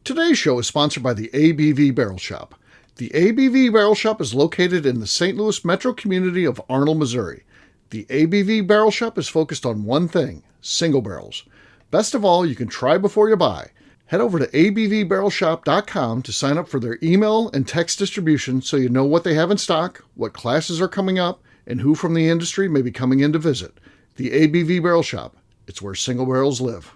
Today's show is sponsored by the ABV Barrel Shop. The ABV Barrel Shop is located in the St. Louis metro community of Arnold, Missouri. The ABV Barrel Shop is focused on one thing, single barrels. Best of all, you can try before you buy. Head over to abvbarrelshop.com to sign up for their email and text distribution so you know what they have in stock, what classes are coming up, and who from the industry may be coming in to visit. The ABV Barrel Shop. It's where single barrels live.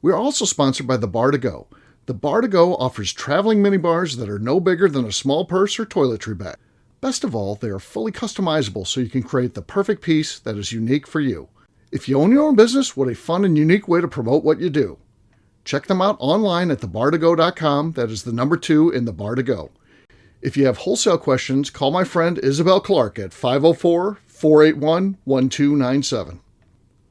We are also sponsored by the Bar to Go. The Bar to Go offers traveling minibars that are no bigger than a small purse or toiletry bag. Best of all, they are fully customizable so you can create the perfect piece that is unique for you. If you own your own business, what a fun and unique way to promote what you do. Check them out online at thebar2go.com. That is the number 2 in the Bar to Go. If you have wholesale questions, call my friend Isabel Clark at 504-481-1297.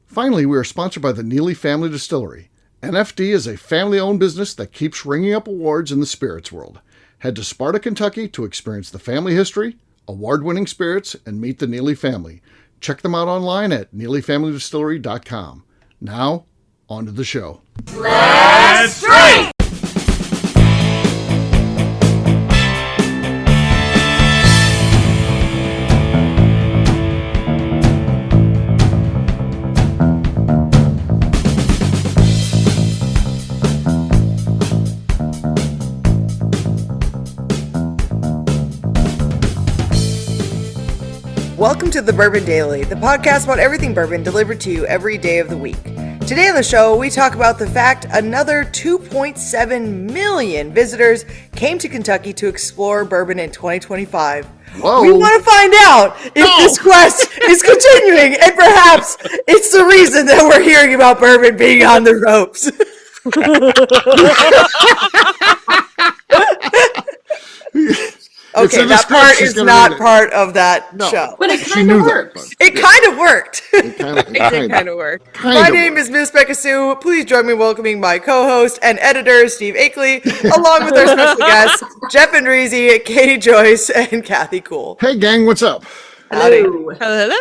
Finally, we are sponsored by the Neely Family Distillery. NFD is a family-owned business that keeps ringing up awards in the spirits world. Head to Sparta, Kentucky to experience the family history, award-winning spirits, and meet the Neely family. Check them out online at neelyfamilydistillery.com. Now, on to the show. Let's drink! Welcome to the Bourbon Daily, the podcast about everything bourbon delivered to you every day of the week. Today on the show, we talk about the fact another 2.7 million visitors came to Kentucky to explore bourbon in 2025. Whoa. We want to find out if this quest is continuing, and perhaps it's the reason that we're hearing about bourbon being on the ropes. Okay, that part is not part of that show. But it kind of works. It kind of worked. It kind of worked. My name is Miss Becca Sue. Please join me in welcoming my co-host and editor, Steve Akeley, along with our special guests, Jeff Andreezy, Katie Joyce, and Kathy Cool. Hey gang, what's up? Hello.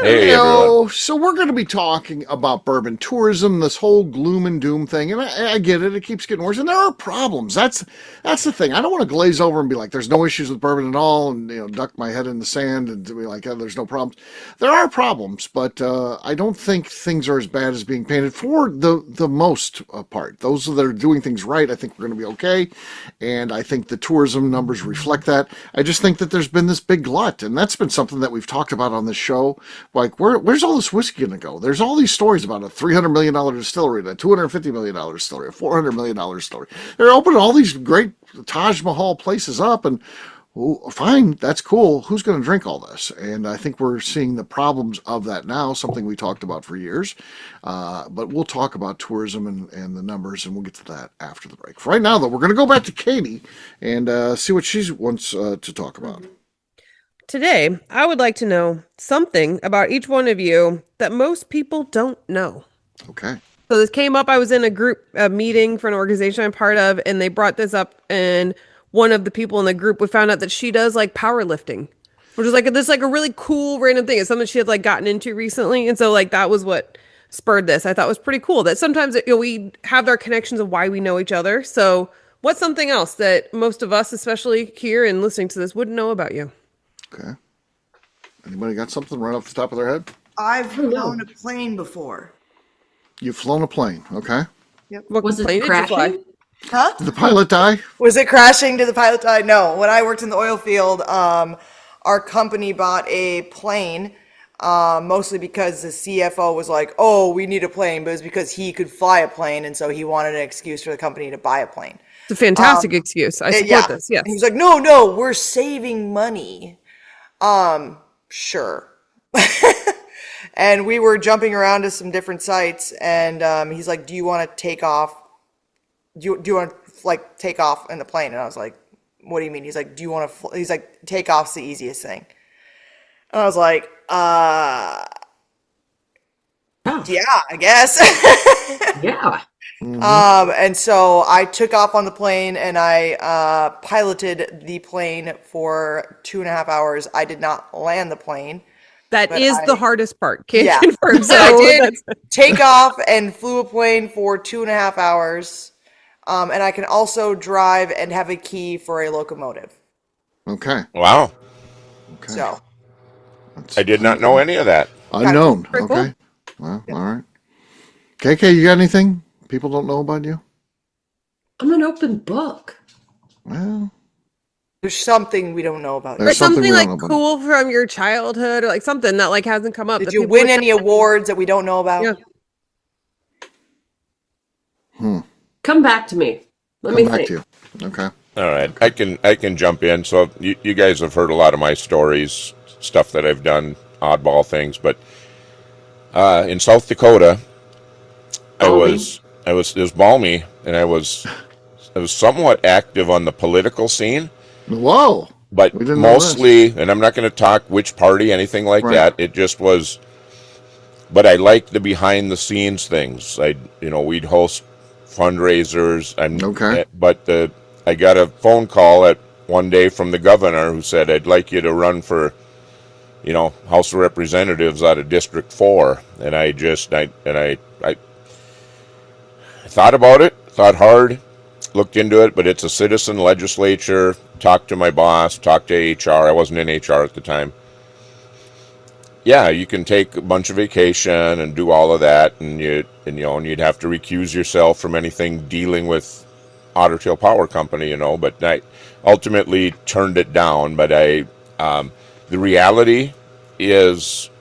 Hey, everyone. So we're going to be talking about bourbon tourism, this whole gloom and doom thing, and I get it. It keeps getting worse, and there are problems. That's the thing. I don't want to glaze over and be like, "There's no issues with bourbon at all," and duck my head in the sand and be like, "Oh, there's no problems." There are problems, but I don't think things are as bad as being painted for the most part. Those that are doing things right, I think we're going to be okay, and I think the tourism numbers reflect that. I just think that there's been this big glut, and that's been something that we've talked about on this show. Like, where's all this whiskey going to go? There's all these stories about a $300 million distillery, a $250 million distillery, a $400 million distillery. They're opening all these great Taj Mahal places up, and fine, that's cool. Who's going to drink all this? And I think we're seeing the problems of that now, something we talked about for years. But we'll talk about tourism and the numbers, and we'll get to that after the break. For right now, though, we're going to go back to Katie and see what she wants to talk about. Today, I would like to know something about each one of you that most people don't know. Okay. So this came up. I was in a meeting for an organization I'm part of, and they brought this up, and one of the people in the group, we found out that she does like powerlifting, which is like a really cool random thing. It's something she had like gotten into recently. And so like that was what spurred this. I thought was pretty cool that sometimes we have our connections of why we know each other. So what's something else that most of us, especially here and listening to this, wouldn't know about you? Okay. Anybody got something right off the top of their head? I've flown a plane before. You've flown a plane, okay? Yep. What Was it plane did you fly? crashing? Huh? Did the pilot die? Was it crashing? Did the pilot die? No. When I worked in the oil field, our company bought a plane, mostly because the CFO was like, "Oh, we need a plane," but it was because he could fly a plane, and so he wanted an excuse for the company to buy a plane. It's a fantastic excuse. I support this. Yes. He was like, "No, we're saving money." Sure. And we were jumping around to some different sites, and he's like, "Do you want to take off? Do you want to like take off in the plane?" And I was like, "What do you mean?" He's like, "Do you want to?" He's like, "Take off's the easiest thing." And I was like, yeah, I guess. Yeah. And so I took off on the plane, and I piloted the plane for 2.5 hours. I did not land the plane. That is the hardest part. Can't Yeah. confirm. So I did take off and flew a plane for 2.5 hours. and I can also drive and have a key for a locomotive. Okay. Wow. Okay. So I did not know any of that. Unknown. Pretty cool. Okay. Well, all right. KK, you got anything people don't know about you? I'm an open book. Well, there's something we don't know about you. there's something we Something don't like know about cool from your childhood, or like something that like hasn't come up. Did that you people win would- any awards that we don't know about? Yeah. Come back to me. Let me Come back think. to you. Okay. All right, I can jump in. So you guys have heard a lot of my stories, stuff that I've done, oddball things. But in South Dakota, Balmy. it was balmy, and I was somewhat active on the political scene, Whoa. but We didn't know this. mostly, and I'm not going to talk which party, anything like Right. that. It just was. But I like the behind the scenes things. We'd host fundraisers. Okay. But I got a phone call at one day from the governor who said, "I'd like you to run for, House of Representatives out of District 4." And I thought about it, thought hard, looked into it, but it's a citizen legislature. Talked to my boss, talked to HR. I wasn't in HR at the time. Yeah, you can take a bunch of vacation and do all of that, and you'd have to recuse yourself from anything dealing with Otter Tail Power Company, But I ultimately turned it down. But the reality is,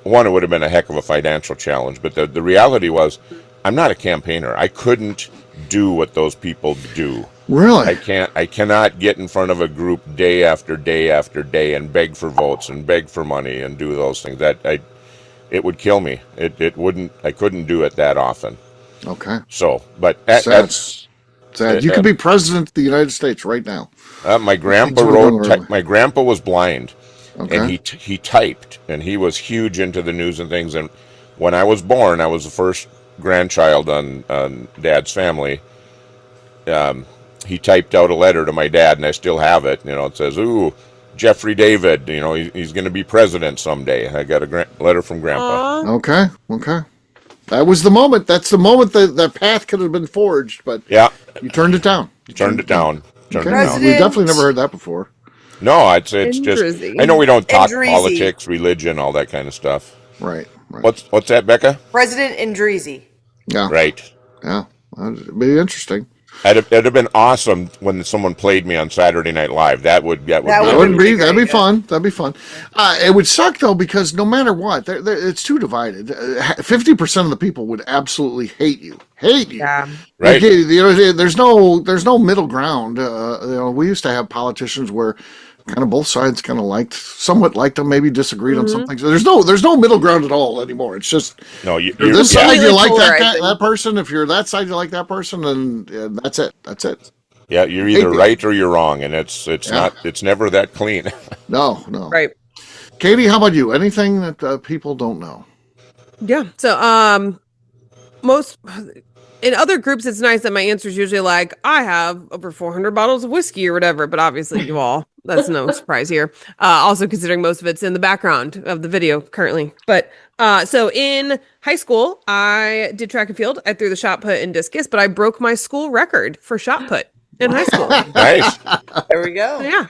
one, it would have been a heck of a financial challenge. But the reality was, I'm not a campaigner. I couldn't do what those people do. Really? I cannot get in front of a group day after day after day and beg for votes and beg for money and do those things. It would kill me. It wouldn't. I couldn't do it that often. Okay. So, but Sad. that's Sad. You could be president of the United States right now. my grandpa Things were going early. My grandpa was blind, Okay. and he typed, and he was huge into the news and things. And when I was born, I was the first grandchild on Dad's family. He typed out a letter to my dad, and I still have it. It says, "Ooh, Jeffrey David, he's going to be president someday." I got a letter from Grandpa. Aw. Okay. Okay. That was the moment. That's the moment that path could have been forged, but Yeah, you turned it down. turned it down. Turned it Okay. down. We definitely never heard that before. No, I'd say it's just. Interesting. I know we don't talk Indreezy. politics, religion, all that kind of stuff. Right. Right. What's that, Becca? President Indreezy. Yeah. Right. Yeah. That'd be interesting. It'd have been awesome when someone played me on Saturday Night Live. That would That be That would wouldn't be. great, That'd be yeah. fun. That'd be fun. It would suck though because no matter what, it's too divided. 50% of the people would absolutely hate you. Hate you. Yeah. Right. Like, there's no middle ground. We used to have politicians where kind of both sides kind of somewhat liked them, maybe disagreed on some things. There's no middle ground at all anymore. It's just No, you're this yeah. side you Completely like that polarizing. that person. If you're that side you like that person, and that's it. That's it. Yeah, you're either Hate me. right or you're wrong, and it's Yeah. it's never that clean. No. Right. Katie, how about you? Anything that people don't know? Yeah. So, most in other groups, it's nice that my answer is usually like, I have over 400 bottles of whiskey or whatever. But obviously, you all, that's no surprise here. Also, considering most of it's in the background of the video currently. But so in high school, I did track and field. I threw the shot put and discus, but I broke my school record for shot put in high school. Nice. There we go. Yeah.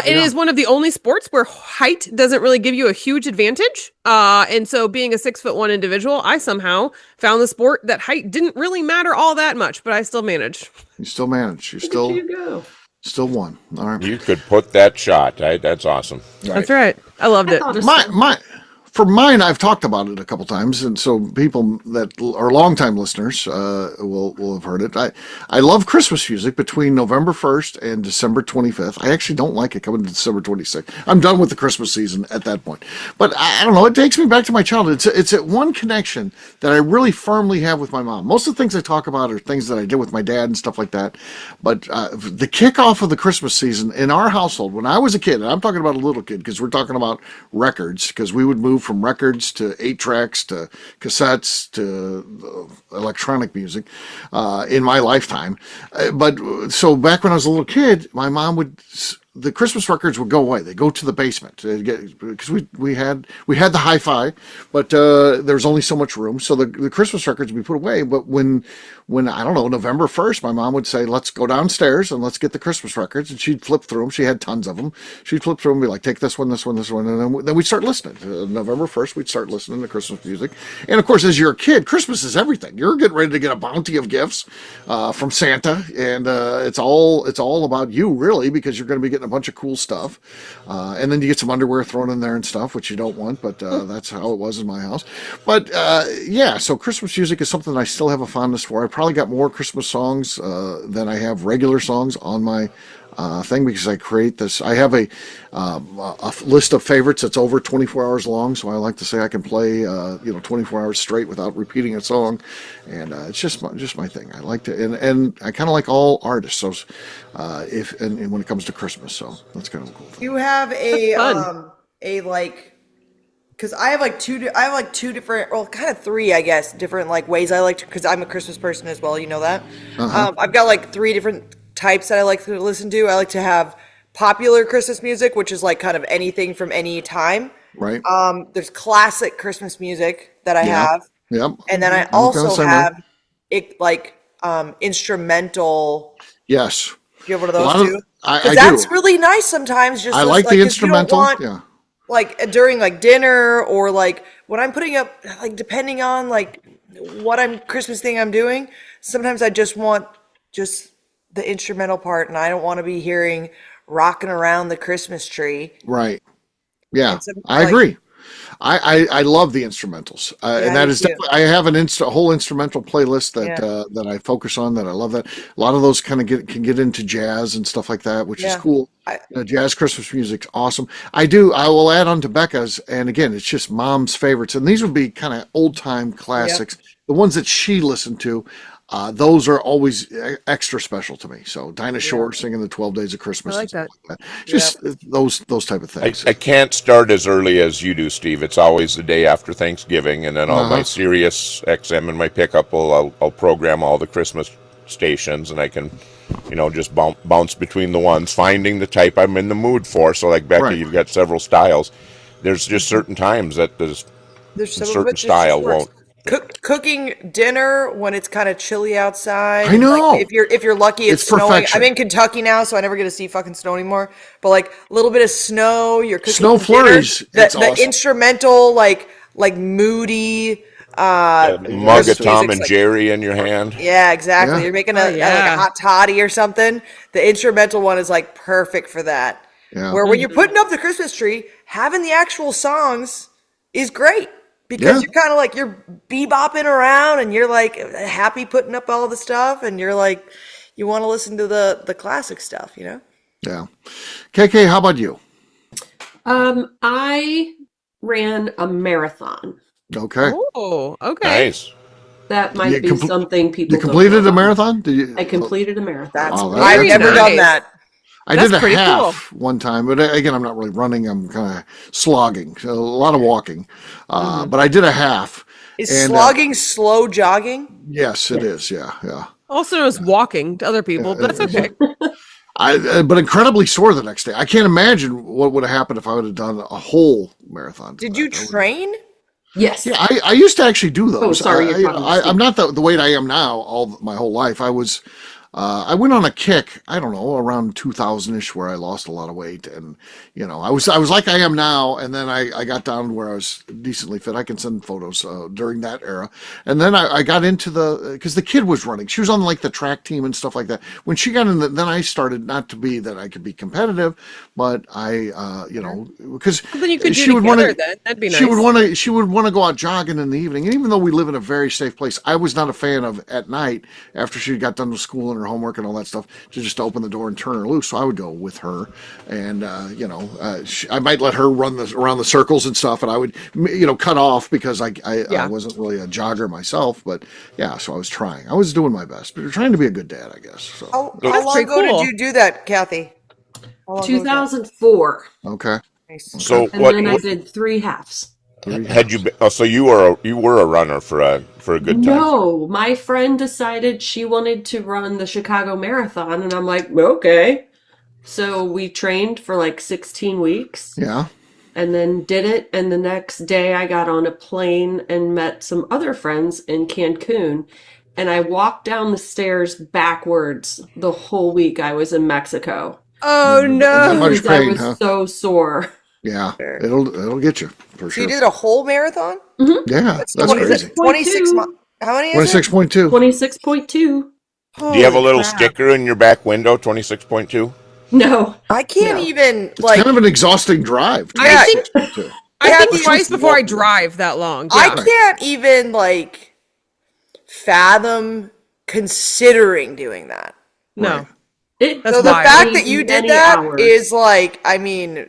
It is one of the only sports where height doesn't really give you a huge advantage. And so being a 6'1" individual, I somehow found the sport that height didn't really matter all that much, but I still managed. You still manage. You Where did you go? still won. All right. You could put that shot. That's awesome. That's right. I loved it. thought For mine, I've talked about it a couple times, and so people that are longtime listeners will have heard it. I love Christmas music between November 1st and December 25th. I actually don't like it coming to December 26th. I'm done with the Christmas season at that point. But I don't know. It takes me back to my childhood. It's one connection that I really firmly have with my mom. Most of the things I talk about are things that I did with my dad and stuff like that. But the kickoff of the Christmas season in our household, when I was a kid, and I'm talking about a little kid because we're talking about records, because we would move from records to 8-tracks to cassettes to electronic music in my lifetime. But so back when I was a little kid, my mom would the Christmas records would go away. They go to the basement because we had the hi-fi, but there's only so much room, so the Christmas records would be put away. But when I don't know, November 1st, my mom would say, "Let's go downstairs and let's get the Christmas records," and she'd flip through them. She had tons of them. She'd flip through them and be like, "Take this one, this one, this one," and then we'd start listening. November 1st, we'd start listening to Christmas music, and of course, as you're a kid, Christmas is everything. You're getting ready to get a bounty of gifts from Santa, and it's all about you, really, because you're going to be getting a bunch of cool stuff, and then you get some underwear thrown in there and stuff, which you don't want, but that's how it was in my house. But yeah, so Christmas music is something I still have a fondness for. I probably got more Christmas songs than I have regular songs on my thing, because I create this. I have a list of favorites that's over 24 hours long, so I like to say I can play 24 hours straight without repeating a song, and it's just my thing. I like to, and I kind of like all artists. So and when it comes to Christmas, so that's kind of a cool thing. You have fun. because I have like two different, well, kind of three, I guess, different like ways I like to, because I'm a Christmas person as well, you know that. I've got like three different types that I like to listen to. I like to have popular Christmas music, which is like kind of anything from any time. Right. There's classic Christmas music that I Yeah. have, Yep. and then I I'm kinda also same way. have it like instrumental. Yes. Do you have one of A those lot of too? I Because do. that's really nice sometimes. Just I listen, like the 'cause you don't instrumental. want, Yeah. like during like dinner, or like when I'm putting up, like depending on like what Christmas thing I'm doing, sometimes I just want just the instrumental part, and I don't want to be hearing rocking around the Christmas tree. Right. Yeah. And some I like, agree. I love the instrumentals, yeah, and I that do is too. definitely. I have a whole instrumental playlist Yeah, that I focus on. That I love. That a lot of those kind of can get into jazz and stuff like that, which is yeah. cool. I, Jazz Christmas music's awesome. I will add on to Becca's, and again, it's just mom's favorites, and these would be kind of old time yep, classics, the ones that she listened to. Those are always extra special to me. So Dinah yeah, Shore singing the 12 Days of I Christmas and like stuff that. like that. yep. Just those type of things. I can't start as early as you do, Steve. It's always the day after Thanksgiving, and then all my Uh-huh. Sirius XM and my pickup I'll program all the Christmas stations, and I can, just bounce between the ones, finding the type I'm in the mood for. So, like Becky, Right. you've got several styles. There's just certain times that there's There's a some of certain it that just style works. won't. Cooking dinner when it's kind of chilly outside, I and like know. if you're lucky, it's It's snowing. I'm perfection. in Kentucky now, so I never get to see fucking snow anymore. But like a little bit of snow, you're Snow cooking dinner. flurries. It's The awesome. instrumental, like moody Mug of Yes. Christmas Tom music's and like, Jerry in your hand. yeah, exactly. Yeah. You're making Oh like a yeah. hot toddy or something. The instrumental one is like perfect for that. Yeah. Where when you're putting up the Christmas tree, having the actual songs is great, because Yeah. you're kind of like you're bebopping around, and you're like happy putting up all the stuff, and you're like you want to listen to the classic stuff, you know? Yeah. KK, how about you? I ran a marathon. Okay. Oh, okay. Nice. That You might be compl- something you people don't know completed a about me. marathon? Did you? I completed a marathon. That's Wow, I've Very that's never done amazing. nice. that. I That's did a pretty cool. half one time, but again, I'm not really running. I'm kind of slogging, so a lot of walking. But I did a half, Is and slogging slow jogging? yes, it Yes. is. Yeah, yeah. Also known as walking to other people, but that's okay. But incredibly sore the next day. I can't imagine what would have happened if I would have done a whole marathon. Did you That would- train? Yes. Yeah, I used to actually do those. sorry, you're talking to I'm Steve. not the weight I am now my whole life. I went on a kick, I don't know, around 2000-ish, where I lost a lot of weight, and I was like I am now, and then I got down to where I was decently fit. I can send photos during that era, and then I got into because the kid was running. She was on like the track team and stuff like that. When she got in, then I started, not to be that I could be competitive, but because Something you could she do would want together to. then. That'd be She would nice. want to go out jogging in the evening, and even though we live in a very safe place, I was not a fan of at night after she got done with school and her homework and all that stuff to just open the door and turn her loose. So I would go with her, and I might let her run around the circles and stuff, and I would cut off because I Yeah. wasn't really a jogger myself, but yeah, so I was trying. I was doing my best, but trying to be a good dad, I guess. So How That's long pretty ago did cool. you do that, Kathy? How long ago was that? 2004. okay, Nice. So And what, then I what did 3 halves. had you been, oh, so you were a runner for a good time. No, my friend decided she wanted to run the Chicago Marathon, and I'm like, okay. So we trained for like 16 weeks Yeah. and then did it. And the next day I got on a plane and met some other friends in Cancun. And I walked down the stairs backwards the whole week I was in Mexico Oh That no. much because I pain, was huh? so sore. Yeah. Sure. It'll get you for So you sure. did a whole marathon? Yeah, That's that's 20, is crazy. it 26 miles? 26.2. How many is it? 26.2. 26.2. Do you have a Holy little crap. sticker in your back window, 26.2? No. I can't No. even, It's like, kind of an exhausting drive. Yeah. I think 26.2. I think Kathy, twice before I drive that long. I Yeah. can't even, like, fathom considering doing that. No. Right. It That's So the wild. fact took that you me did many that hours. is like, I mean,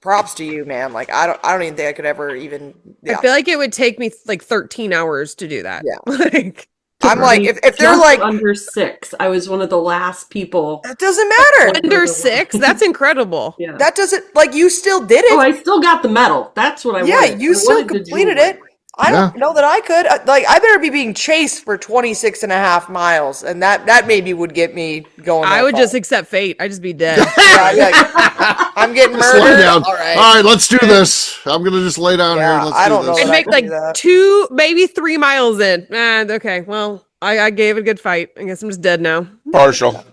props to you, man. Like, I don't even think I could ever even, I yeah. feel like it would take me like 13 hours to do that. Yeah. Like, took I'm like, me if they're just like, under 6. I was one of the last people. it doesn't matter. under 6, that's incredible. Yeah. That doesn't, like, you still did Oh, it. I still got the medal. That's what I Yeah, wanted. you I still wanted the completed jewelry. it. I don't know that I could. Like, I better be being chased for 26 and a half miles. And that maybe would get me going I that would far. just accept fate. I'd just be dead. Yeah, I'd be like, I'm getting Just lay murdered. down. All right. All right, let's do this. I'm gonna just lay down here Yeah, and let's I do don't know this. I'd that I make could like do that. 2, maybe 3 miles in. Okay, well, I gave it a good fight. I guess I'm just dead now. Partial.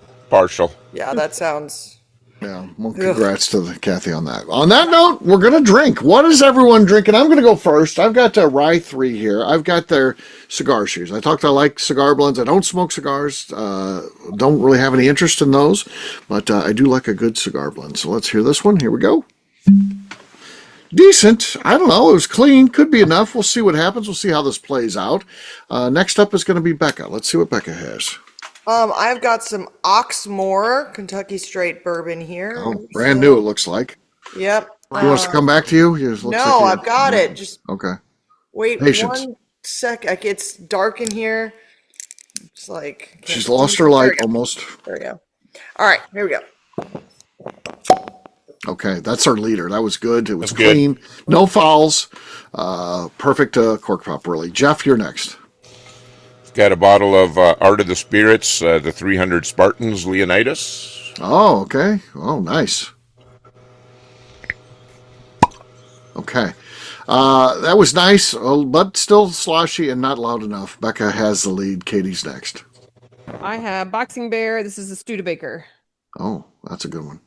Yeah, that sounds. Yeah, well, congrats to Kathy on that. On that note, we're gonna drink. What is everyone drinking? I'm gonna go first. I've got Rye 3 here. I've got their cigar shoes. I like cigar blends. I don't smoke cigars. Don't really have any interest in those, but I do like a good cigar blend. So let's hear this one. Here we go. Decent. I don't know. It was clean. Could be enough. We'll see what happens. We'll see how this plays out. Next up is going to be Becca. Let's see what Becca has. I've got some Oxmoor Kentucky Straight Bourbon here. Oh, brand new, it looks like. Yep. He wants to come back to you? It looks No, like I've got it. Just Okay. wait Patience. 1 sec. Like, it's dark in here. It's like She's lost her light almost. There we go. All right, here we go. Okay, that's our leader. That was good. It was That's good. clean. No fouls. Perfect cork pop, really. Jeff, you're next. Got a bottle of Art of the Spirits, the 300 Spartans Leonidas. Oh, okay. Oh, nice. Okay. That was nice, but still sloshy and not loud enough. Becca has the lead. Katie's next. I have Boxing Bear. This is a Studebaker. Oh, that's a good one.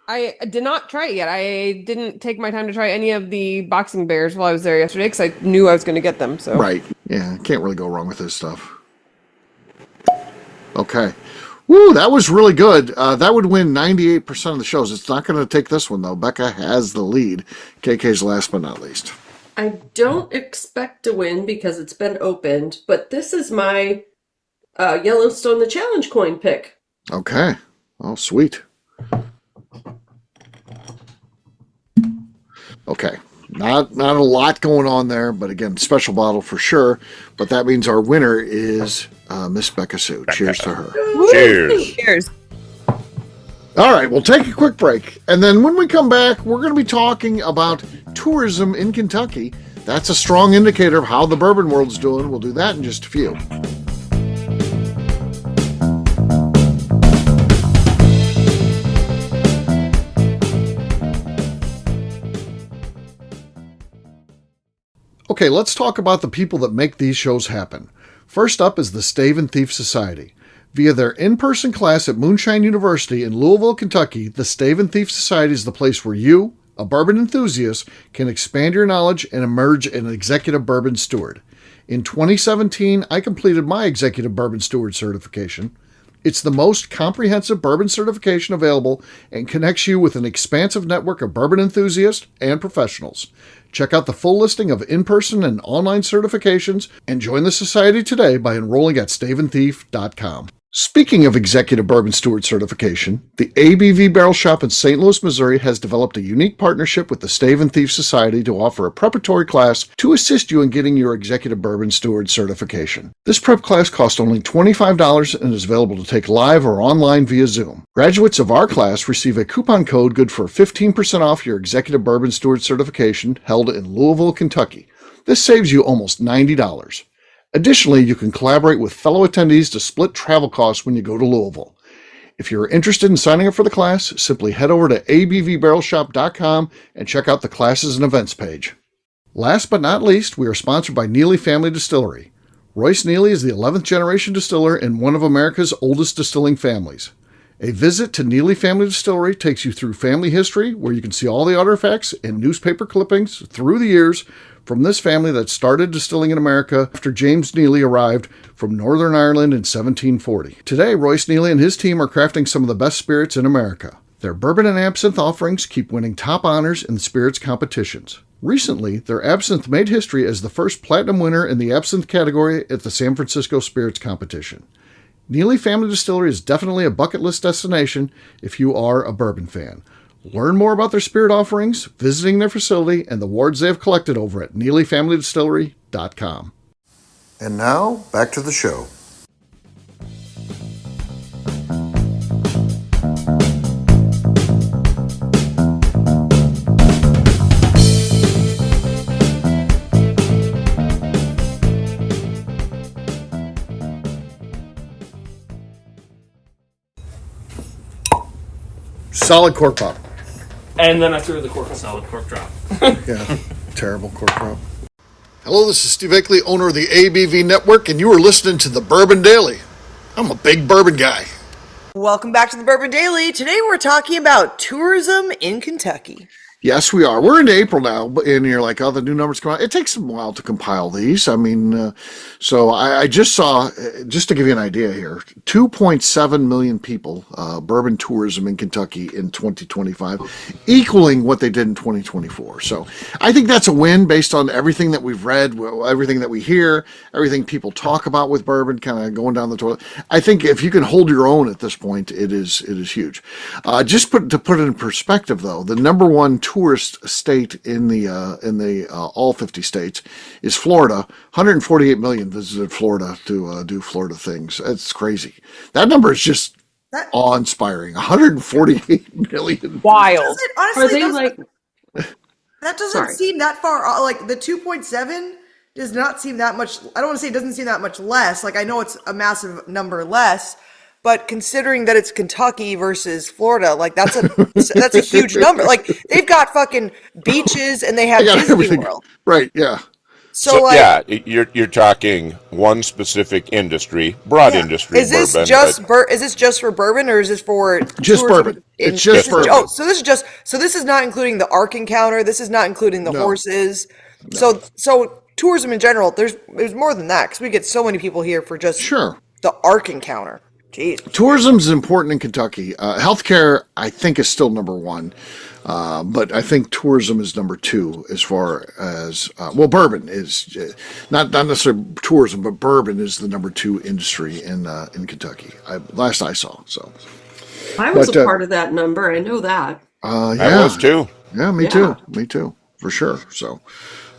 I did not try it yet. I didn't take my time to try any of the Boxing Bears while I was there yesterday because I knew I was going to get them. So Right. Yeah, can't really go wrong with this stuff. Okay. Woo, that was really good. That would win 98% of the shows. It's not going to take this one, though. Becca has the lead. KK's last but not least. I don't expect to win because it's been opened, but this is my Yellowstone the Challenge coin pick. Okay. Oh, sweet. Okay. Not a lot going on there, but again, special bottle for sure. But that means our winner is Miss Becca Sue. Cheers to her. Cheers. cheers. All right, we'll take a quick break. And then when we come back, we're going to be talking about tourism in Kentucky. That's a strong indicator of how the bourbon world's doing. We'll do that in just a few. Okay, let's talk about the people that make these shows happen. First up is the Stave and Thief Society. Via their in-person class at Moonshine University in Louisville, Kentucky, the Stave and Thief Society is the place where you, a bourbon enthusiast, can expand your knowledge and emerge an executive bourbon steward. In 2017, I completed my executive bourbon steward certification. It's the most comprehensive bourbon certification available and connects you with an expansive network of bourbon enthusiasts and professionals. Check out the full listing of in-person and online certifications and join the society today by enrolling at staveandthief.com. Speaking of Executive Bourbon Steward certification, the ABV Barrel Shop in St. Louis, Missouri has developed a unique partnership with the Stave and Thief Society to offer a preparatory class to assist you in getting your Executive Bourbon Steward certification. This prep class costs only $25 and is available to take live or online via Zoom. Graduates of our class receive a coupon code good for 15% off your Executive Bourbon Steward certification held in Louisville, Kentucky. This saves you almost $90. Additionally, you can collaborate with fellow attendees to split travel costs when you go to Louisville. If you're interested in signing up for the class, simply head over to abvbarrelshop.com and check out the classes and events page. Last but not least, we are sponsored by Neely Family Distillery. Royce Neely is the 11th generation distiller in one of America's oldest distilling families. A visit to Neely Family Distillery takes you through family history, where you can see all the artifacts and newspaper clippings through the years from this family that started distilling in America after James Neely arrived from Northern Ireland in 1740. Today, Royce Neely and his team are crafting some of the best spirits in America. Their bourbon and absinthe offerings keep winning top honors in the spirits competitions. Recently, their absinthe made history as the first platinum winner in the absinthe category at the San Francisco Spirits Competition. Neely Family Distillery is definitely a bucket list destination if you are a bourbon fan. Learn more about their spirit offerings, visiting their facility, and the awards they have collected over at NeelyFamilyDistillery.com. And now, back to the show. Solid cork pop. And then I threw the cork. Solid cork drop. Yeah, terrible cork pop. Hello, this is Steve Akeley, owner of the ABV Network, and you are listening to the Bourbon Daily. I'm a big bourbon guy. Welcome back to the Bourbon Daily. Today we're talking about tourism in Kentucky. Yes, we are. We're into April now, and you're like, oh, the new numbers come out. It takes a while to compile these. I mean, so I just saw, just to give you an idea here, 2.7 million people, bourbon tourism in Kentucky in 2025, equaling what they did in 2024. So I think that's a win based on everything that we've read, everything that we hear, everything people talk about with bourbon, kind of going down the toilet. I think if you can hold your own at this point, it is huge. To put it in perspective, though, the number one tourist state in the all 50 states is Florida. 148 million visited Florida to do Florida things. That's crazy. That number is just awe-inspiring. 148 million. Wild. Honestly, Are they like? that doesn't seem that far. Like the 2.7 does not seem that much. I don't want to say it doesn't seem that much less. Like I know it's a massive number less. But considering that it's Kentucky versus Florida, like that's a huge number. Like they've got fucking beaches and they have Disney everything. World. Right, yeah. So like, yeah, you're talking one specific industry, broad industry. Is this bourbon, is this just for bourbon or is this for just bourbon? It's just bourbon. Oh, so this is not including the Ark encounter. This is not including the horses. No. So tourism in general, there's more than that because we get so many people here for just the Ark encounter. Jeez. Tourism is important in Kentucky. Healthcare, I think, is still number one. But I think tourism is number two as far as, bourbon is not necessarily tourism, but bourbon is the number two industry in Kentucky. Last I saw. So I was a part of that number. I know that. I was too. Yeah, me too, for sure. So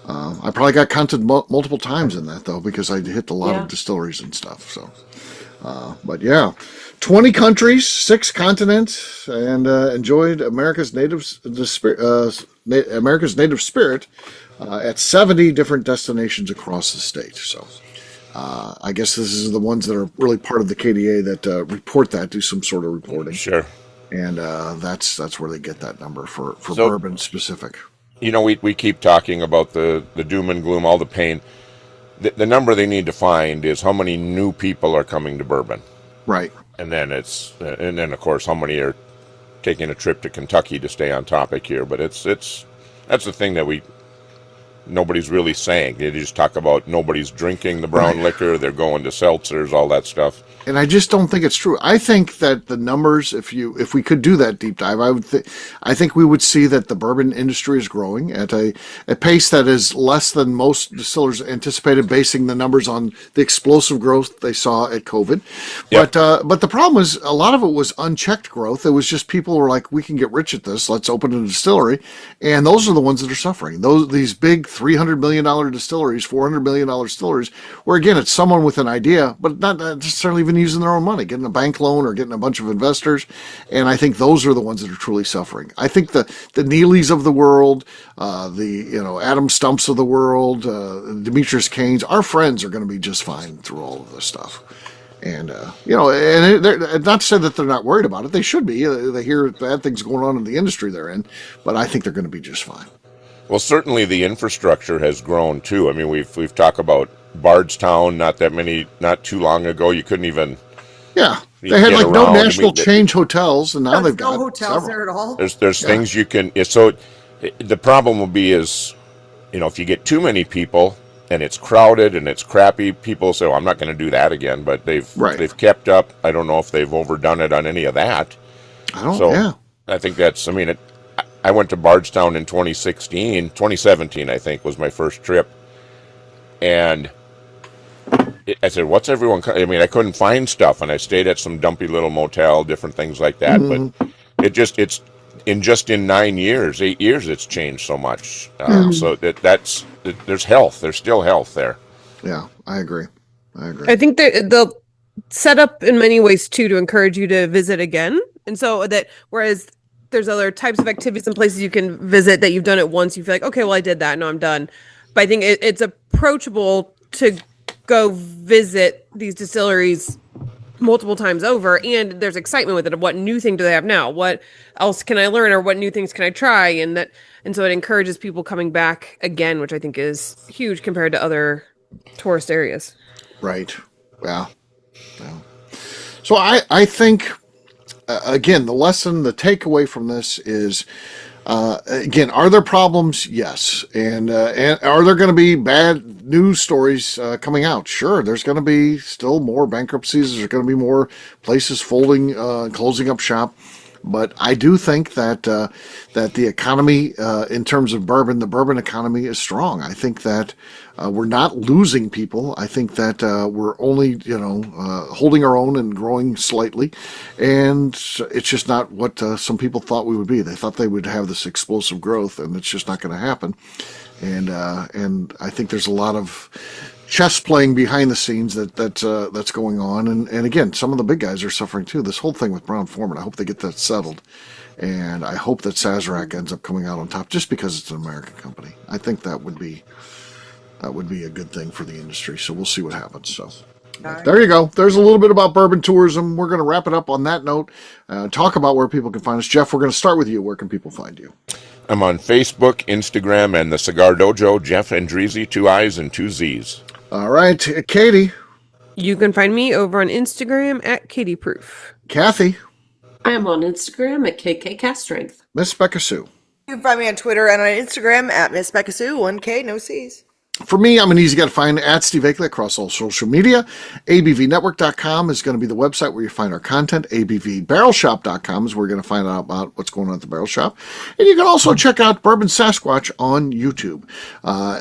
I probably got counted multiple times in that though, because I hit a lot of distilleries and stuff. So. 20 countries, 6 continents, and enjoyed America's native spirit at 70 different destinations across the state. So I guess this is the ones that are really part of the KDA that report that, do some sort of reporting. Sure. And that's where they get that number for bourbon specific. You know, we keep talking about the doom and gloom, all the pain. The number they need to find is how many new people are coming to bourbon. Right. And then of course how many are taking a trip to Kentucky to stay on topic here. But that's the thing that nobody's really saying. They just talk about nobody's drinking the brown liquor, they're going to seltzers, all that stuff. And I just don't think it's true. I think that the numbers, if we could do that deep dive, I think we would see that the bourbon industry is growing at a pace that is less than most distillers anticipated, basing the numbers on the explosive growth they saw at COVID. Yep. But the problem is a lot of it was unchecked growth. It was just people were like, we can get rich at this. Let's open a distillery. And those are the ones that are suffering. These big $300 million distilleries, $400 million distilleries, where again, it's someone with an idea, but not necessarily even using their own money, getting a bank loan or getting a bunch of investors. And I think those are the ones that are truly suffering. I think the Neelys of the world, Adam Stumps of the world, Demetrius Cain's, our friends are going to be just fine through all of this stuff. And, and not to say that they're not worried about it. They should be. They hear bad things going on in the industry they're in, but I think they're going to be just fine. Well, certainly the infrastructure has grown too. I mean, we've talked about Bardstown not too long ago. You couldn't even they had like no national change hotels, and now they've got no hotels several. there at all. There's things you can. So the problem will be is, if you get too many people and it's crowded and it's crappy, people say, "Well, I'm not going to do that again." But they've kept up. I don't know if they've overdone it on any of that. I think that's. I mean, I went to Bardstown in 2017, I think, was my first trip, and I said, "What's everyone?" I mean, I couldn't find stuff, and I stayed at some dumpy little motel, different things like that. But it's in 9 years, 8 years, it's changed so much. So there's health. There's still health there. Yeah, I agree. I think they'll set up in many ways too to encourage you to visit again, and so that whereas there's other types of activities and places you can visit that you've done it once, you feel like, okay, well, I did that, no, I'm done. But I think it's approachable to go visit these distilleries multiple times over, and there's excitement with it of what new thing do they have now, what else can I learn, or what new things can I try, and so it encourages people coming back again, which I think is huge compared to other tourist areas. Right. Yeah. So I think again, the takeaway from this is, again, are there problems? Yes. And are there going to be bad news stories coming out? Sure. There's going to be still more bankruptcies. There's going to be more places folding, closing up shop. But I do think that the economy, in terms of bourbon, the bourbon economy is strong. I think that we're not losing people. I think that we're only, holding our own and growing slightly. And it's just not what some people thought we would be. They thought they would have this explosive growth, and it's just not going to happen. And I think there's a lot of chess playing behind the scenes that's going on. And again, some of the big guys are suffering too. This whole thing with Brown-Forman, I hope they get that settled. And I hope that Sazerac ends up coming out on top just because it's an American company. I think that would be a good thing for the industry. So we'll see what happens. So there you go. There's a little bit about bourbon tourism. We're going to wrap it up on that note. Talk about where people can find us. Jeff, we're going to start with you. Where can people find you? I'm on Facebook, Instagram, and the Cigar Dojo, Jeff Andreezy, 2 I's and 2 Z's. All right, Katie. You can find me over on Instagram at KatieProof. Kathy. I am on Instagram at KKCastStrength. Miss Becca Sue. You can find me on Twitter and on Instagram at Miss Becca Sue, 1K, no C's. For me, I'm an easy guy to find at Steve Akeley across all social media. ABVnetwork.com is going to be the website where you find our content. ABVBarrelShop.com is where you're going to find out about what's going on at the Barrel Shop. And you can also check out Bourbon Sasquatch on YouTube.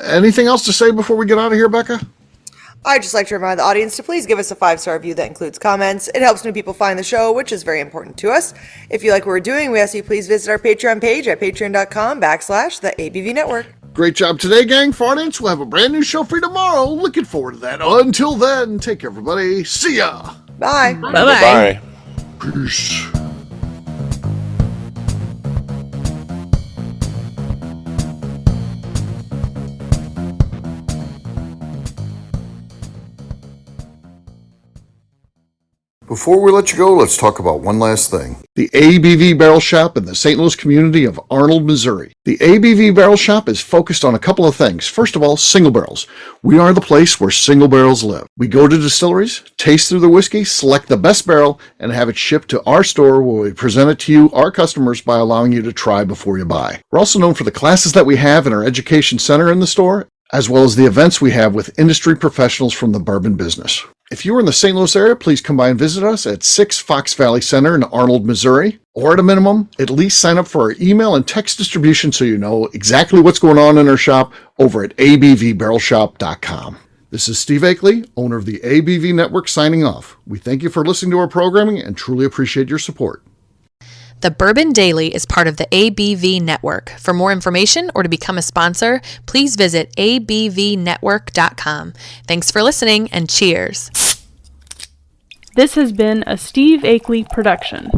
Anything else to say before we get out of here, Becca? I'd just like to remind the audience to please give us a 5-star review that includes comments. It helps new people find the show, which is very important to us. If you like what we're doing, we ask you please visit our Patreon page at patreon.com/the ABV Network. Great job today, gang. For audience, we'll have a brand new show for you tomorrow. Looking forward to that. Until then, take care, everybody. See ya. Bye. Bye-bye. Bye. Peace. Before we let you go, let's talk about one last thing. The ABV Barrel Shop in the St. Louis community of Arnold, Missouri. The ABV Barrel Shop is focused on a couple of things. First of all, single barrels. We are the place where single barrels live. We go to distilleries, taste through the whiskey, select the best barrel, and have it shipped to our store where we present it to you, our customers, by allowing you to try before you buy. We're also known for the classes that we have in our education center in the store, as well as the events we have with industry professionals from the bourbon business. If you are in the St. Louis area, please come by and visit us at 6 Fox Valley Center in Arnold, Missouri. Or at a minimum, at least sign up for our email and text distribution so you know exactly what's going on in our shop over at abvbarrelshop.com. This is Steve Akeley, owner of the ABV Network, signing off. We thank you for listening to our programming and truly appreciate your support. The Bourbon Daily is part of the ABV Network. For more information or to become a sponsor, please visit abvnetwork.com. Thanks for listening and cheers. This has been a Steve Akeley production.